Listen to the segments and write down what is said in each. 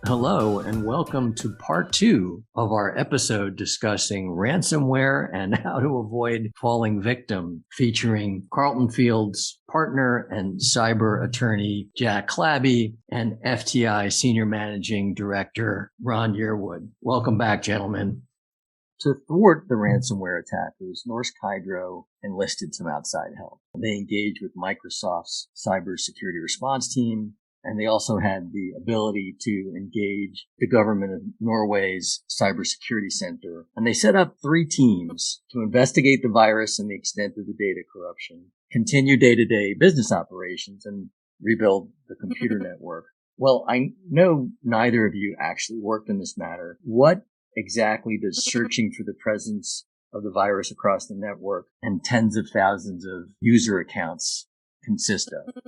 Hello, and welcome to part 2 of our episode discussing ransomware and how to avoid falling victim, featuring Carlton Field's partner and cyber attorney, Jack Clabby, and FTI Senior Managing Director, Ron Yearwood. Welcome back, gentlemen. To thwart the ransomware attackers, Norsk Hydro enlisted some outside help. They engaged with Microsoft's cybersecurity response team, and they also had the ability to engage the government of Norway's cybersecurity center. And they set up 3 teams to investigate the virus and the extent of the data corruption, continue day-to-day business operations, and rebuild the computer network. Well, I know neither of you actually worked in this matter. What exactly does searching for the presence of the virus across the network and tens of thousands of user accounts consist of?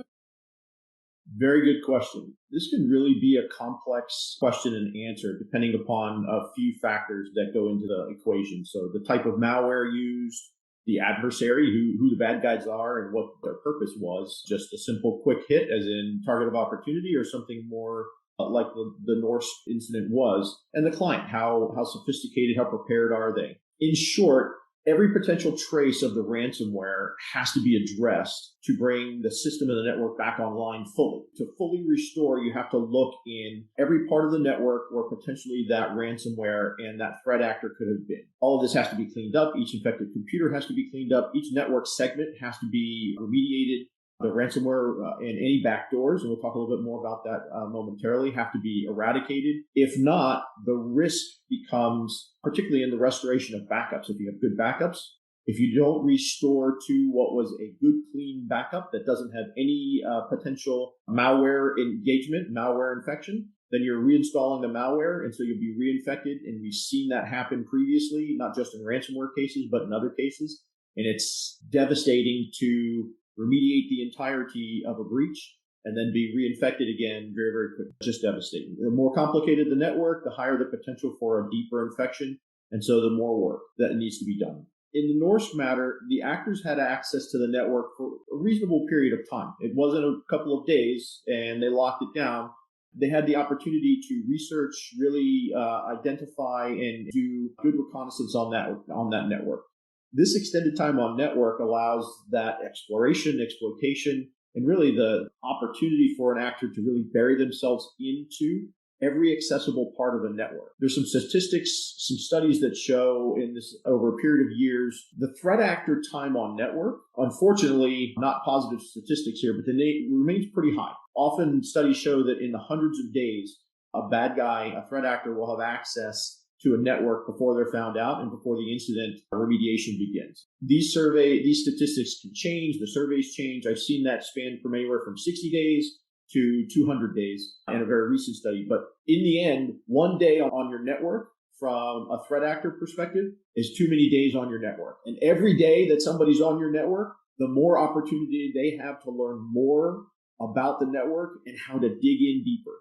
Very good question. This can really be a complex question and answer depending upon a few factors that go into the equation. So the type of malware used, the adversary, who the bad guys are and what their purpose was, just a simple quick hit as in target of opportunity, or something more like the Norse incident was, and the client, how sophisticated, how prepared are they? In short, every potential trace of the ransomware has to be addressed to bring the system and the network back online fully. To fully restore, you have to look in every part of the network where potentially that ransomware and that threat actor could have been. All of this has to be cleaned up. Each infected computer has to be cleaned up. Each network segment has to be remediated. The ransomware and any backdoors, and we'll talk a little bit more about that momentarily, have to be eradicated. If not, the risk becomes, particularly in the restoration of backups, if you have good backups, if you don't restore to what was a good, clean backup that doesn't have any potential malware engagement, malware infection, then you're reinstalling the malware, and so you'll be reinfected. And we've seen that happen previously, not just in ransomware cases, but in other cases. And it's devastating to remediate the entirety of a breach and then be reinfected again very, very quickly. Just devastating. The more complicated the network, the higher the potential for a deeper infection, and so the more work that needs to be done. In the Norse matter, the actors had access to the network for a reasonable period of time. It wasn't a couple of days and they locked it down. They had the opportunity to research, really identify and do good reconnaissance on that network. This extended time on network allows that exploration, exploitation, and really the opportunity for an actor to really bury themselves into every accessible part of the network. There's some statistics, some studies that show in this over a period of years, the threat actor time on network, unfortunately, not positive statistics here, but it remains pretty high. Often studies show that in the hundreds of days, a bad guy, a threat actor will have access to a network before they're found out and before the incident remediation begins. These statistics can change, the surveys change. I've seen that span from anywhere from 60 days to 200 days in a very recent study. But in the end, one day on your network from a threat actor perspective is too many days on your network. And every day that somebody's on your network, the more opportunity they have to learn more about the network and how to dig in deeper.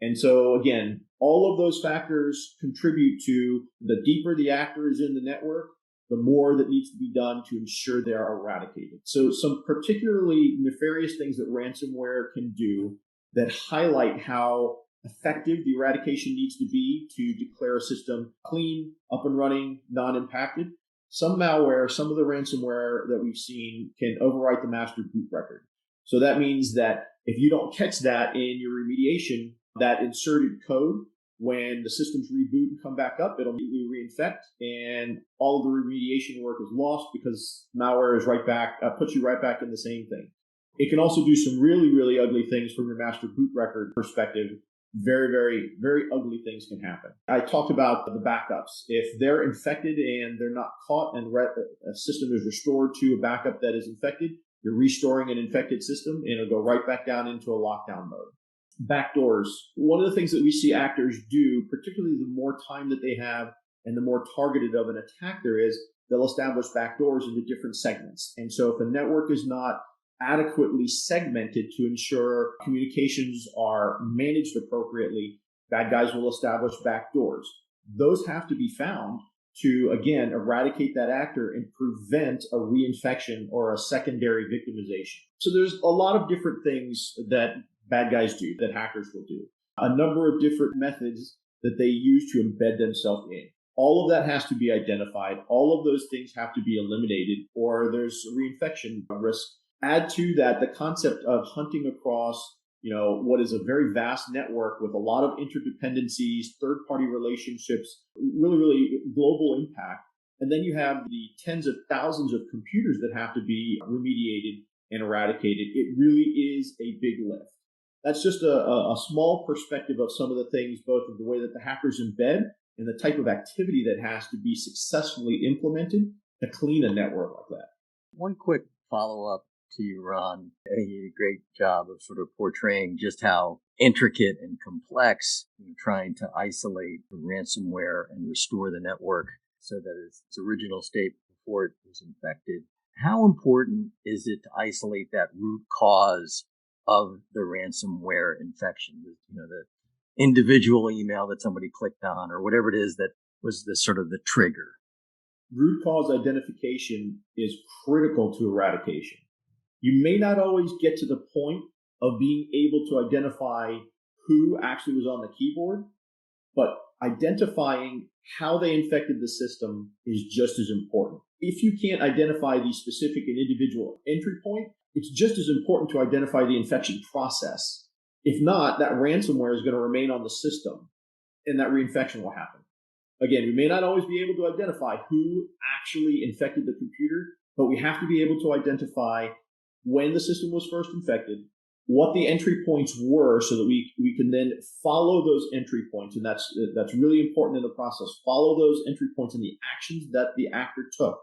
And so again, all of those factors contribute to the deeper the actor is in the network, the more that needs to be done to ensure they are eradicated. So some particularly nefarious things that ransomware can do that highlight how effective the eradication needs to be to declare a system clean, up and running, non-impacted. Some malware, some of the ransomware that we've seen can overwrite the master boot record. So that means that if you don't catch that in your remediation, that inserted code, when the systems reboot and come back up, it'll immediately reinfect, and all of the remediation work is lost because malware is right back, puts you right back in the same thing. It can also do some really, really ugly things from your master boot record perspective. Very, very, very ugly things can happen. I talked about the backups. If they're infected and they're not caught and a system is restored to a backup that is infected, you're restoring an infected system and it'll go right back down into a lockdown mode. Backdoors. One of the things that we see actors do, particularly the more time that they have and the more targeted of an attack there is, they'll establish backdoors into different segments. And so if a network is not adequately segmented to ensure communications are managed appropriately, bad guys will establish backdoors. Those have to be found to, again, eradicate that actor and prevent a reinfection or a secondary victimization. So there's a lot of different things that bad guys do, that hackers will do. a number of different methods that they use to embed themselves in. All of that has to be identified. All of those things have to be eliminated, or there's a reinfection risk. Add to that the concept of hunting across, what is a very vast network with a lot of interdependencies, third-party relationships, really, really global impact. And then you have the tens of thousands of computers that have to be remediated and eradicated. It really is a big lift. That's just a small perspective of some of the things, both of the way that the hackers embed and the type of activity that has to be successfully implemented to clean a network like that. One quick follow-up to you, Ron. You did a great job of sort of portraying just how intricate and complex trying to isolate the ransomware and restore the network so that it's original state before it was infected. How important is it to isolate that root cause of the ransomware infection? The individual email that somebody clicked on or whatever it is that was the sort of the trigger. Root cause identification is critical to eradication. You may not always get to the point of being able to identify who actually was on the keyboard, but identifying how they infected the system is just as important. If you can't identify the specific and individual entry point, it's just as important to identify the infection process. If not, that ransomware is going to remain on the system and that reinfection will happen. Again, we may not always be able to identify who actually infected the computer, but we have to be able to identify when the system was first infected, what the entry points were so that we can then follow those entry points. And that's really important in the process. Follow those entry points and the actions that the actor took.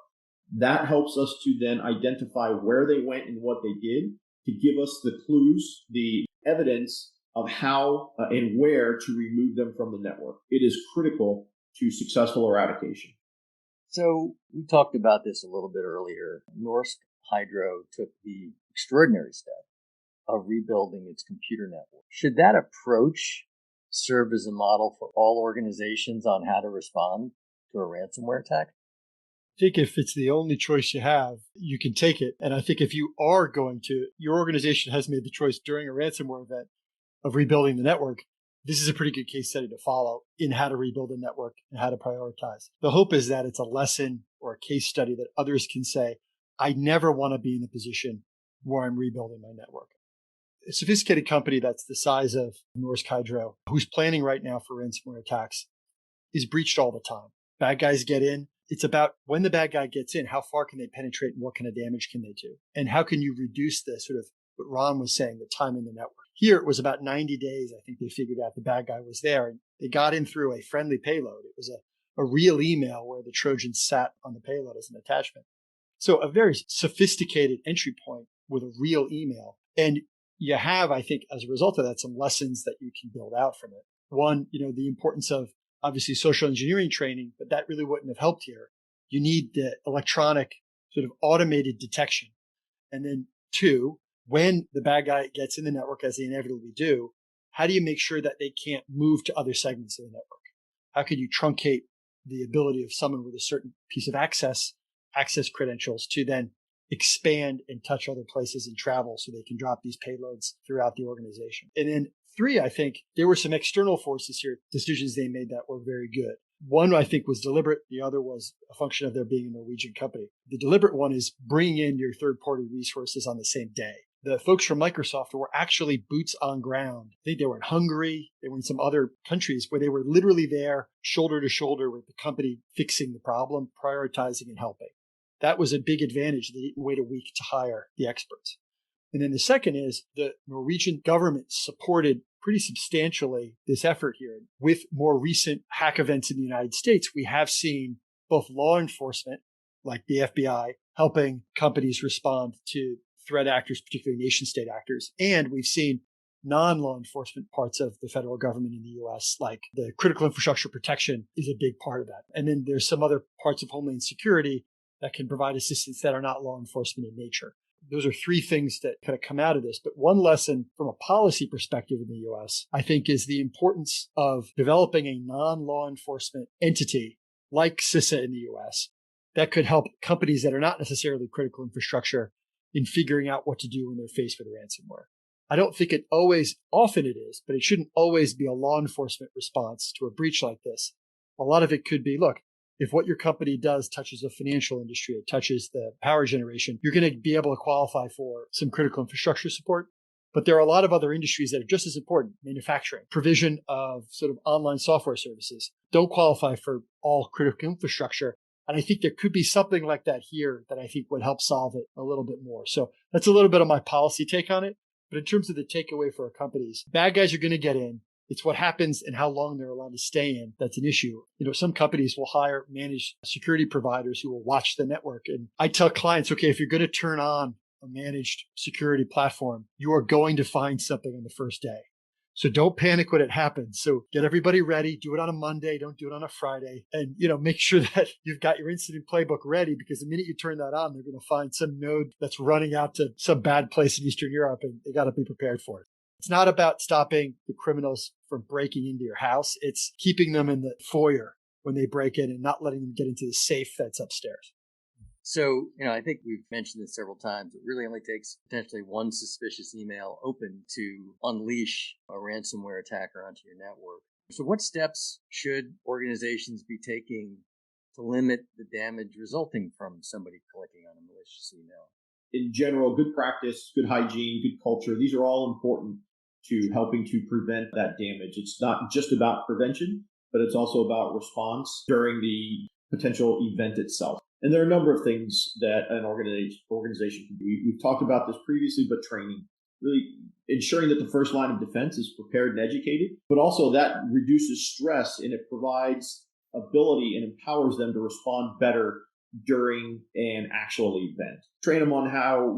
That helps us to then identify where they went and what they did to give us the clues, the evidence of how and where to remove them from the network. It is critical to successful eradication. So we talked about this a little bit earlier. Norsk Hydro took the extraordinary step of rebuilding its computer network. Should that approach serve as a model for all organizations on how to respond to a ransomware attack? I think if it's the only choice you have, you can take it. And I think if you are going to, your organization has made the choice during a ransomware event of rebuilding the network, this is a pretty good case study to follow in how to rebuild a network and how to prioritize. The hope is that it's a lesson or a case study that others can say, I never want to be in a position where I'm rebuilding my network. A sophisticated company that's the size of Norsk Hydro, who's planning right now for ransomware attacks, is breached all the time. Bad guys get in. It's about when the bad guy gets in, how far can they penetrate and what kind of damage can they do? And how can you reduce the sort of what Ron was saying, the time in the network? Here, it was about 90 days. I think they figured out the bad guy was there and they got in through a friendly payload. It was a real email where the Trojan sat on the payload as an attachment. So a very sophisticated entry point with a real email. And you have, I think, as a result of that, some lessons that you can build out from it. One, the importance of obviously social engineering training, but that really wouldn't have helped here. You need the electronic sort of automated detection. And then two, when the bad guy gets in the network, as they inevitably do, how do you make sure that they can't move to other segments of the network? How could you truncate the ability of someone with a certain piece of access credentials to then expand and touch other places and travel so they can drop these payloads throughout the organization? And then three, I think there were some external forces here, decisions they made that were very good. One, I think, was deliberate. The other was a function of there being a Norwegian company. The deliberate one is bringing in your third-party resources on the same day. The folks from Microsoft were actually boots on ground. I think they were in Hungary. They were in some other countries where they were literally there, shoulder to shoulder with the company, fixing the problem, prioritizing and helping. That was a big advantage. They didn't wait a week to hire the experts. And then the second is the Norwegian government supported pretty substantially this effort here. With more recent hack events in the United States, we have seen both law enforcement, like the FBI, helping companies respond to threat actors, particularly nation state actors. And we've seen non-law enforcement parts of the federal government in the US, like the critical infrastructure protection is a big part of that. And then there's some other parts of Homeland Security that can provide assistance that are not law enforcement in nature. Those are three things that kind of come out of this. But one lesson from a policy perspective in the US, I think, is the importance of developing a non-law enforcement entity like CISA in the US that could help companies that are not necessarily critical infrastructure in figuring out what to do when they're faced with ransomware. I don't think often it is, but it shouldn't always be a law enforcement response to a breach like this. A lot of it could be, look, if what your company does touches the financial industry, it touches the power generation, you're going to be able to qualify for some critical infrastructure support. But there are a lot of other industries that are just as important. Manufacturing, provision of sort of online software services don't qualify for all critical infrastructure. And I think there could be something like that here that I think would help solve it a little bit more. So that's a little bit of my policy take on it. But in terms of the takeaway for our companies, bad guys are going to get in. It's what happens and how long they're allowed to stay in that's an issue. Some companies will hire managed security providers who will watch the network. And I tell clients, okay, if you're going to turn on a managed security platform, you are going to find something on the first day. So don't panic when it happens. So get everybody ready. Do it on a Monday. Don't do it on a Friday. And, make sure that you've got your incident playbook ready, because the minute you turn that on, they're going to find some node that's running out to some bad place in Eastern Europe, and they got to be prepared for it. It's not about stopping the criminals from breaking into your house. It's keeping them in the foyer when they break in and not letting them get into the safe that's upstairs. So, I think we've mentioned this several times. It really only takes potentially one suspicious email open to unleash a ransomware attacker onto your network. So what steps should organizations be taking to limit the damage resulting from somebody clicking on a malicious email? In general, good practice, good hygiene, good culture, these are all important to helping to prevent that damage. It's not just about prevention, but it's also about response during the potential event itself. And there are a number of things that an organization can do. We've talked about this previously, but training, really ensuring that the first line of defense is prepared and educated, but also that reduces stress and it provides ability and empowers them to respond better during an actual event. Train them on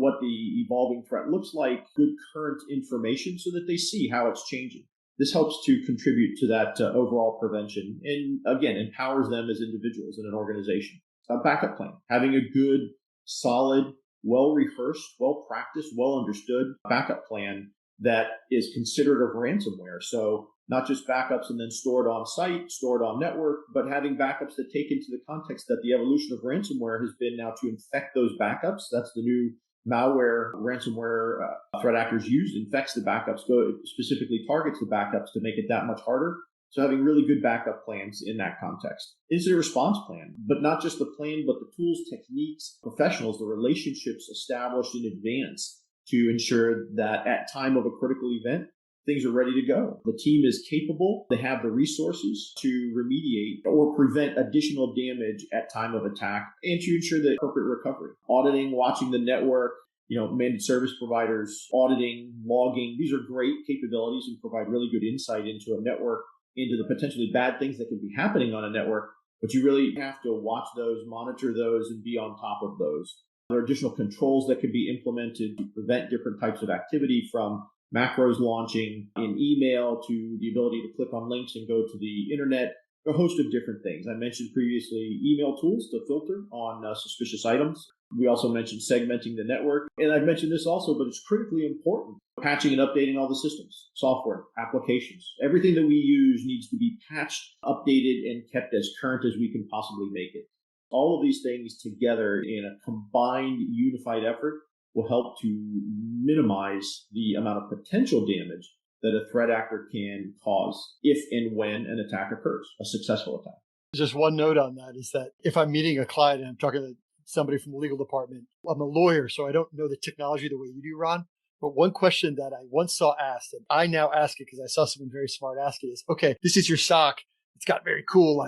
what the evolving threat looks like, good current information so that they see how it's changing. This helps to contribute to that overall prevention and, again, empowers them as individuals in an organization. A backup plan, having a good, solid, well-rehearsed, well-practiced, well-understood backup plan that is considered of ransomware. So not just backups and then stored on site, stored on network, but having backups that take into the context that the evolution of ransomware has been now to infect those backups. That's the new malware ransomware threat actors use, infects the backups, specifically targets the backups to make it that much harder. So having really good backup plans in that context. Incident response plan, but not just the plan, but the tools, techniques, professionals, the relationships established in advance to ensure that at time of a critical event, things are ready to go. The team is capable. They have the resources to remediate or prevent additional damage at time of attack and to ensure the appropriate recovery. Auditing, watching the network, managed service providers, auditing, logging. These are great capabilities and provide really good insight into a network, into the potentially bad things that can be happening on a network, but you really have to watch those, monitor those, and be on top of those. There are additional controls that can be implemented to prevent different types of activity, from macros launching in email to the ability to click on links and go to the internet, a host of different things. I mentioned previously email tools to filter on suspicious items. We also mentioned segmenting the network. And I've mentioned this also, but it's critically important. Patching and updating all the systems, software, applications. Everything that we use needs to be patched, updated, and kept as current as we can possibly make it. All of these things together in a combined, unified effort will help to minimize the amount of potential damage that a threat actor can cause if and when an attack occurs, a successful attack. Just one note on that is that if I'm meeting a client and I'm talking to somebody from the legal department, I'm a lawyer, so I don't know the technology the way you do, Ron. But one question that I once saw asked, and I now ask it because I saw someone very smart ask it, is, okay, this is your SOC. It's got very cool,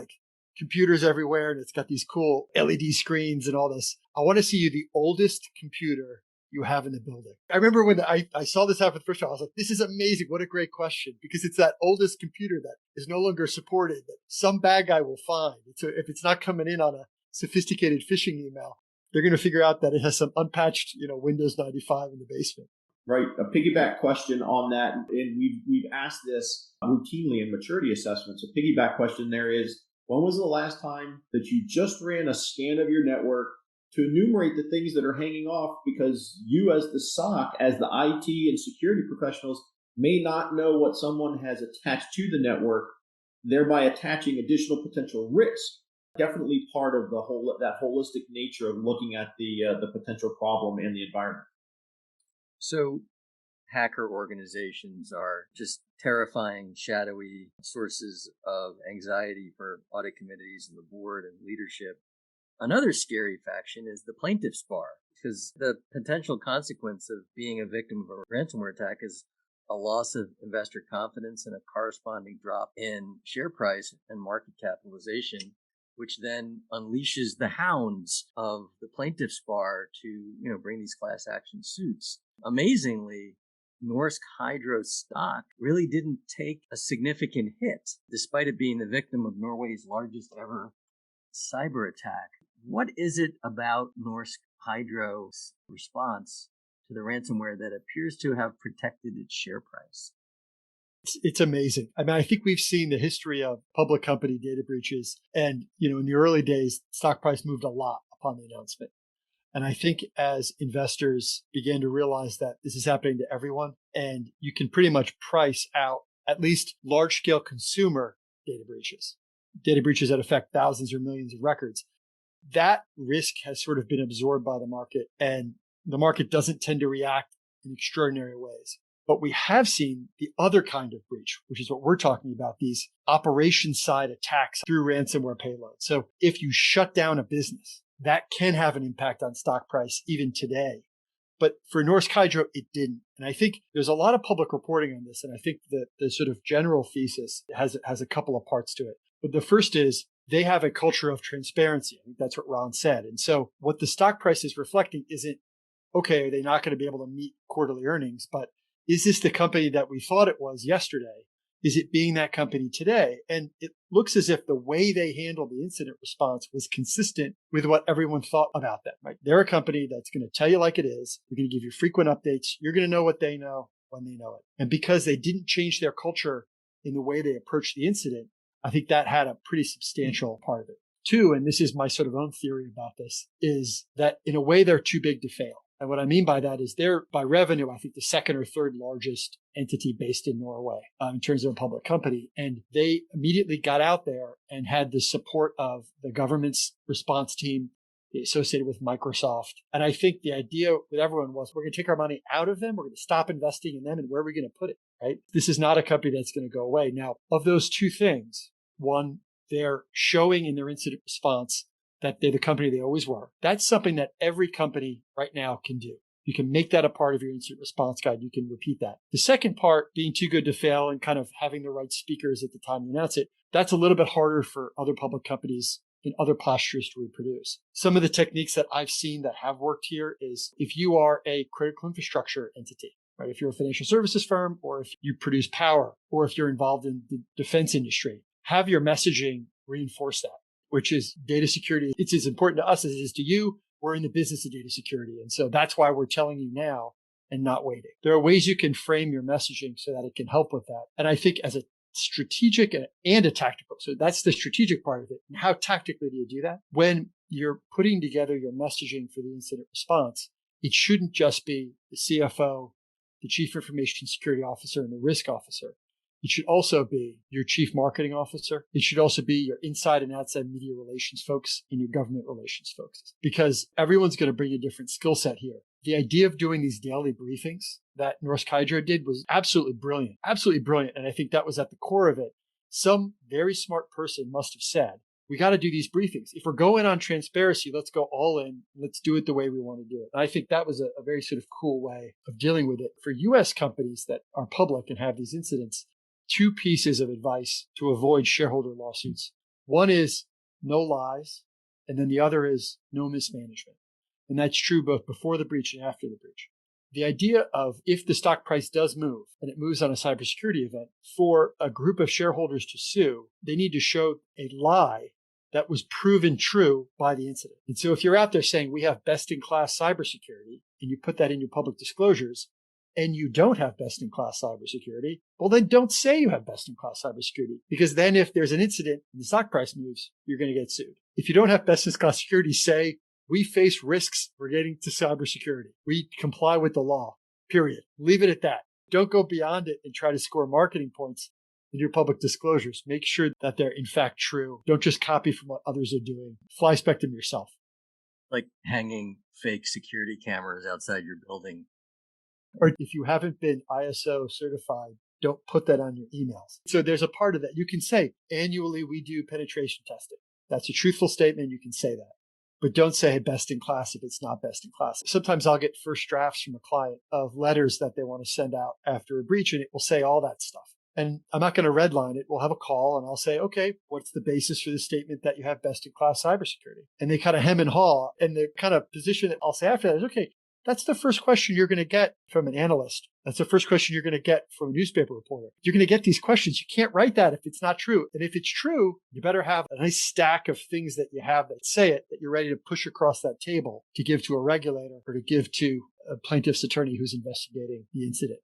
computers everywhere, and it's got these cool LED screens and all this. I want to see you the oldest computer you have in the building. I remember when I saw this happen the first time, I was like, this is amazing. What a great question. Because it's that oldest computer that is no longer supported that some bad guy will find. So if it's not coming in on a sophisticated phishing email, they're going to figure out that it has some unpatched, Windows 95 in the basement. Right. A piggyback question on that, and we've asked this routinely in maturity assessments. A piggyback question there is, when was the last time that you just ran a scan of your network to enumerate the things that are hanging off, because you as the SOC, as the IT and security professionals, may not know what someone has attached to the network, thereby attaching additional potential risk. Definitely part of that holistic nature of looking at the potential problem and the environment. So hacker organizations are just terrifying, shadowy sources of anxiety for audit committees and the board and leadership. Another scary faction is the plaintiff's bar, because the potential consequence of being a victim of a ransomware attack is a loss of investor confidence and a corresponding drop in share price and market capitalization, which then unleashes the hounds of the plaintiff's bar to, bring these class action suits. Amazingly, Norsk Hydro stock really didn't take a significant hit, despite it being the victim of Norway's largest ever cyber attack. What is it about Norsk Hydro's response to the ransomware that appears to have protected its share price? It's amazing. I mean, I think we've seen the history of public company data breaches. And, in the early days, stock price moved a lot upon the announcement. And I think as investors began to realize that this is happening to everyone, and you can pretty much price out at least large scale consumer data breaches that affect thousands or millions of records, that risk has sort of been absorbed by the market, and the market doesn't tend to react in extraordinary ways. But we have seen the other kind of breach, which is what we're talking about, these operation side attacks through ransomware payloads. So if you shut down a business, that can have an impact on stock price even today. But for Norsk Hydro, it didn't. And I think there's a lot of public reporting on this. And I think that the sort of general thesis has a couple of parts to it. But the first is they have a culture of transparency. I think that's what Ron said. And so what the stock price is reflecting isn't, okay, are they not going to be able to meet quarterly earnings, but is this the company that we thought it was yesterday? Is it being that company today? And it looks as if the way they handled the incident response was consistent with what everyone thought about them, right? They're a company that's going to tell you like it is. They're going to give you frequent updates. You're going to know what they know when they know it. And because they didn't change their culture in the way they approached the incident, I think that had a pretty substantial part of it. Two, and this is my sort of own theory about this, is that in a way they're too big to fail. And what I mean by that is they're, by revenue, I think the second or third largest entity based in Norway in terms of a public company. And they immediately got out there and had the support of the government's response team associated with Microsoft. And I think the idea with everyone was, we're going to take our money out of them. We're going to stop investing in them. And where are we going to put it, right? This is not a company that's going to go away. Now, of those two things, one, they're showing in their incident response that they're the company they always were. That's something that every company right now can do. You can make that a part of your incident response guide. You can repeat that. The second part, being too good to fail and kind of having the right speakers at the time you announce it, that's a little bit harder for other public companies in other postures to reproduce. Some of the techniques that I've seen that have worked here is if you are a critical infrastructure entity, right? If you're a financial services firm, or if you produce power, or if you're involved in the defense industry, have your messaging reinforce that, which is data security. It's as important to us as it is to you. We're in the business of data security. And so that's why we're telling you now and not waiting. There are ways you can frame your messaging so that it can help with that. And I think as a strategic and a tactical, so that's the strategic part of it. And how tactically do you do that? When you're putting together your messaging for the incident response, it shouldn't just be the CFO, the chief information security officer, and the risk officer. It should also be your chief marketing officer. It should also be your inside and outside media relations folks and your government relations folks, because everyone's going to bring a different skill set here. The idea of doing these daily briefings that Norsk Hydro did was absolutely brilliant, absolutely brilliant. And I think that was at the core of it. Some very smart person must have said, we got to do these briefings. If we're going on transparency, let's go all in. Let's do it the way we want to do it. And I think that was a very sort of cool way of dealing with it. For US companies that are public and have these incidents, two pieces of advice to avoid shareholder lawsuits. One is no lies, and then the other is no mismanagement. And that's true both before the breach and after the breach. The idea of if the stock price does move and it moves on a cybersecurity event, for a group of shareholders to sue, they need to show a lie that was proven true by the incident. And so if you're out there saying we have best-in-class cybersecurity and you put that in your public disclosures, and you don't have best-in-class cybersecurity, well, then don't say you have best-in-class cybersecurity, because then if there's an incident and the stock price moves, you're going to get sued. If you don't have best-in-class security, say, we face risks relating to cybersecurity. We comply with the law, period. Leave it at that. Don't go beyond it and try to score marketing points in your public disclosures. Make sure that they're in fact true. Don't just copy from what others are doing. Fly spec them yourself. Like hanging fake security cameras outside your building. Or if you haven't been ISO certified, don't put that on your emails. So there's a part of that. You can say, annually we do penetration testing. That's a truthful statement. You can say that. But don't say best in class if it's not best in class. Sometimes I'll get first drafts from a client of letters that they want to send out after a breach, and it will say all that stuff. And I'm not going to redline it. We'll have a call and I'll say, okay, what's the basis for the statement that you have best in class cybersecurity? And they kind of hem and haw. And the kind of position that I'll say after that is, okay, that's the first question you're going to get from an analyst. That's the first question you're going to get from a newspaper reporter. You're going to get these questions. You can't write that if it's not true. And if it's true, you better have a nice stack of things that you have that say it, that you're ready to push across that table to give to a regulator or to give to a plaintiff's attorney who's investigating the incident.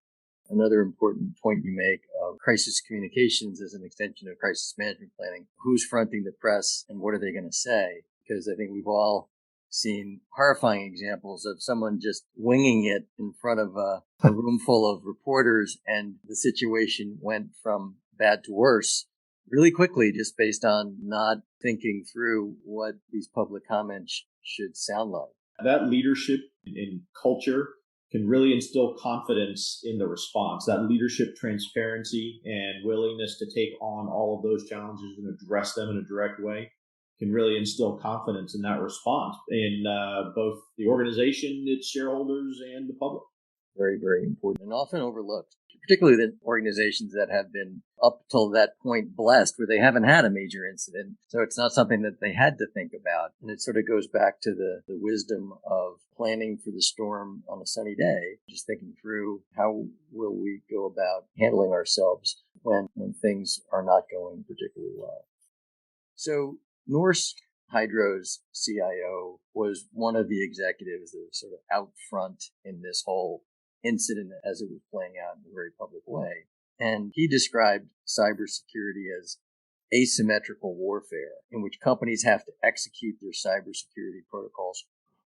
Another important point you make of crisis communications as an extension of crisis management planning. Who's fronting the press and what are they going to say? Because I think we've all seen horrifying examples of someone just winging it in front of a room full of reporters, and the situation went from bad to worse really quickly just based on not thinking through what these public comments should sound like. That leadership in culture can really instill confidence in the response. That leadership, transparency, and willingness to take on all of those challenges and address them in a direct way can really instill confidence in that response in both the organization, its shareholders, and the public. Very, very important and often overlooked, particularly the organizations that have been up till that point blessed where they haven't had a major incident. So it's not something that they had to think about. And it sort of goes back to the wisdom of planning for the storm on a sunny day, just thinking through how will we go about handling ourselves when things are not going particularly well. So Norsk Hydro's CIO was one of the executives that was sort of out front in this whole incident as it was playing out in a very public way. And he described cybersecurity as asymmetrical warfare, in which companies have to execute their cybersecurity protocols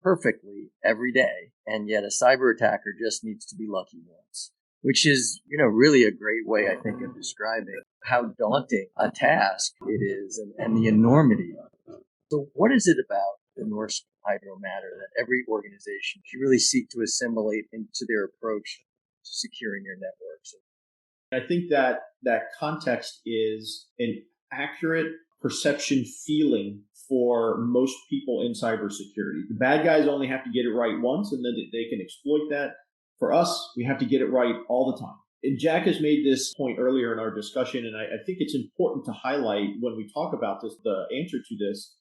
perfectly every day, and yet a cyber attacker just needs to be lucky once, which is, really a great way, I think, of describing how daunting a task it is and the enormity of it. So what is it about the Norsk Hydro matter that every organization should really seek to assimilate into their approach to securing their networks? I think that context is an accurate perception feeling for most people in cybersecurity. The bad guys only have to get it right once and then they can exploit that. For us, we have to get it right all the time. And Jack has made this point earlier in our discussion, and I think it's important to highlight when we talk about this, the answer to this.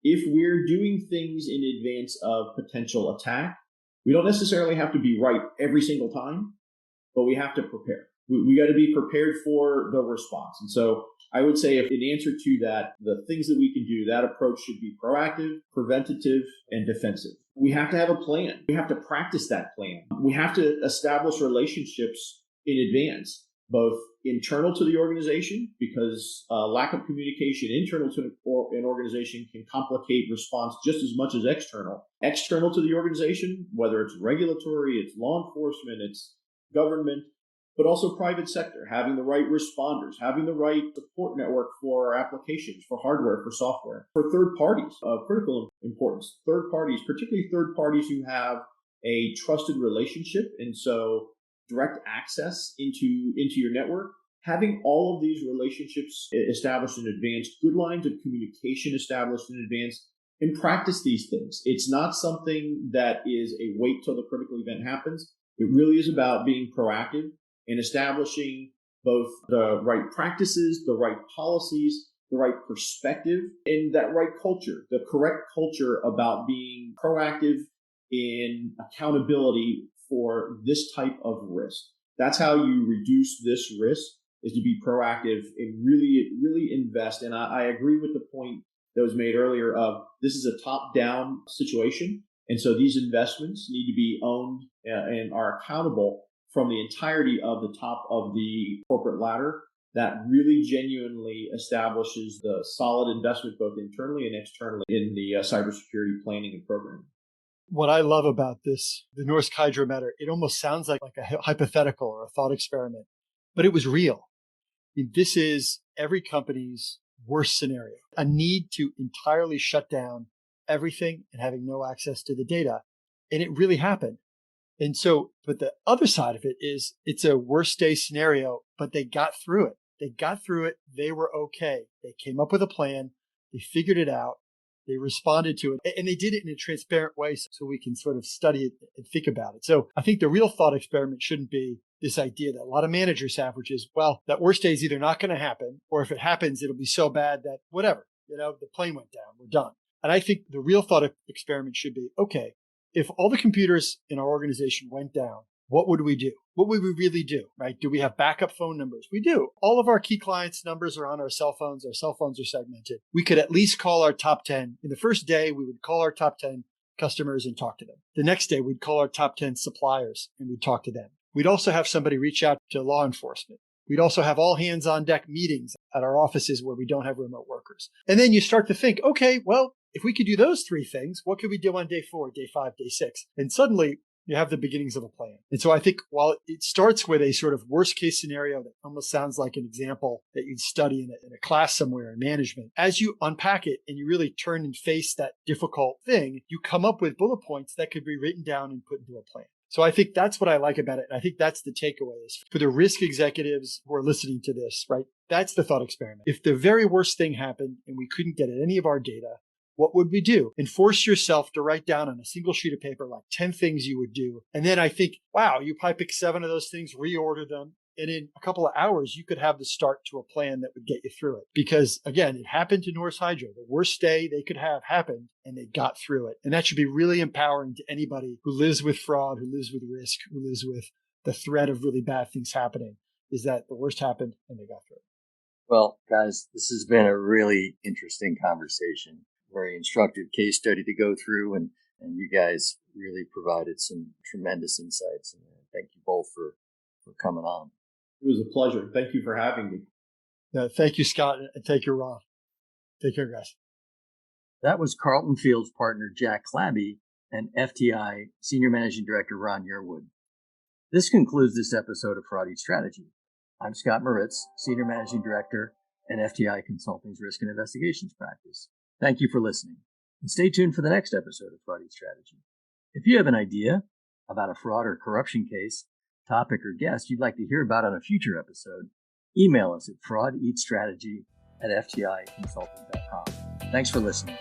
If we're doing things in advance of potential attack, we don't necessarily have to be right every single time, but we have to prepare. We got to be prepared for the response. And so I would say, if in answer to that, the things that we can do, that approach should be proactive, preventative, and defensive. We have to have a plan. We have to practice that plan. We have to establish relationships in advance, both internal to the organization, because lack of communication internal to an organization can complicate response just as much as external. External to the organization, whether it's regulatory, it's law enforcement, it's government, but also private sector, having the right responders, having the right support network for applications, for hardware, for software, for third parties of critical importance. Third parties, particularly third parties who have a trusted relationship, and so direct access into your network. Having all of these relationships established in advance, good lines of communication established in advance, and practice these things. It's not something that is a wait till the critical event happens. It really is about being proactive and establishing both the right practices, the right policies, the right perspective, and that right culture, the correct culture about being proactive in accountability for this type of risk. That's how you reduce this risk, is to be proactive and really invest. And I agree with the point that was made earlier of this is a top-down situation. And so these investments need to be owned and are accountable from the entirety of the top of the corporate ladder. That really genuinely establishes the solid investment both internally and externally in the cybersecurity planning and programming. What I love about this, the Norsk Hydro matter, it almost sounds like a hypothetical or a thought experiment, but it was real. I mean, this is every company's worst scenario, a need to entirely shut down everything and having no access to the data. And it really happened. And so, but the other side of it is it's a worst day scenario, but they got through it. They got through it. They were okay. They came up with a plan. They figured it out. They responded to it, and they did it in a transparent way so we can sort of study it and think about it. So I think the real thought experiment shouldn't be this idea that a lot of managers have, which is, well, that worst day is either not going to happen, or if it happens, it'll be so bad that whatever, the plane went down, we're done. And I think the real thought experiment should be, okay, if all the computers in our organization went down, what would we do? What would we really do, right? Do we have backup phone numbers? We do. All of our key clients' numbers are on our cell phones. Our cell phones are segmented. We could at least call our top 10. In the first day, we would call our top 10 customers and talk to them. The next day, we'd call our top 10 suppliers and we'd talk to them. We'd also have somebody reach out to law enforcement. We'd also have all hands on deck meetings at our offices where we don't have remote workers. And then you start to think, okay, well, if we could do those three things, what could we do on day 4, day 5, day 6? And suddenly you have the beginnings of a plan. And so I think while it starts with a sort of worst case scenario that almost sounds like an example that you'd study in a class somewhere in management, as you unpack it and you really turn and face that difficult thing, you come up with bullet points that could be written down and put into a plan. So I think that's what I like about it. And I think that's the takeaway is for the risk executives who are listening to this, right? That's the thought experiment. If the very worst thing happened and we couldn't get at any of our data, what would we do? And force yourself to write down on a single sheet of paper like 10 things you would do. And then I think, wow, you probably pick 7 of those things, reorder them. And in a couple of hours, you could have the start to a plan that would get you through it. Because again, it happened to Norse Hydro. The worst day they could have happened and they got through it. And that should be really empowering to anybody who lives with fraud, who lives with risk, who lives with the threat of really bad things happening, is that the worst happened and they got through it. Well, guys, this has been a really interesting conversation. Very instructive case study to go through, and you guys really provided some tremendous insights. And thank you both for coming on. It was a pleasure. Thank you for having me. Thank you, Scott, and thank you, Ron. Take care, guys. That was Carlton Fields partner Jack Clabby and FTI Senior Managing Director Ron Yearwood. This concludes this episode of Fraud Eats Strategy. I'm Scott Moritz, Senior Managing Director and FTI Consulting's Risk and Investigations Practice. Thank you for listening, and stay tuned for the next episode of Fraud Eats Strategy. If you have an idea about a fraud or corruption case, topic, or guest you'd like to hear about on a future episode, email us at fraudeatstrategy@fticonsulting.com. Thanks for listening.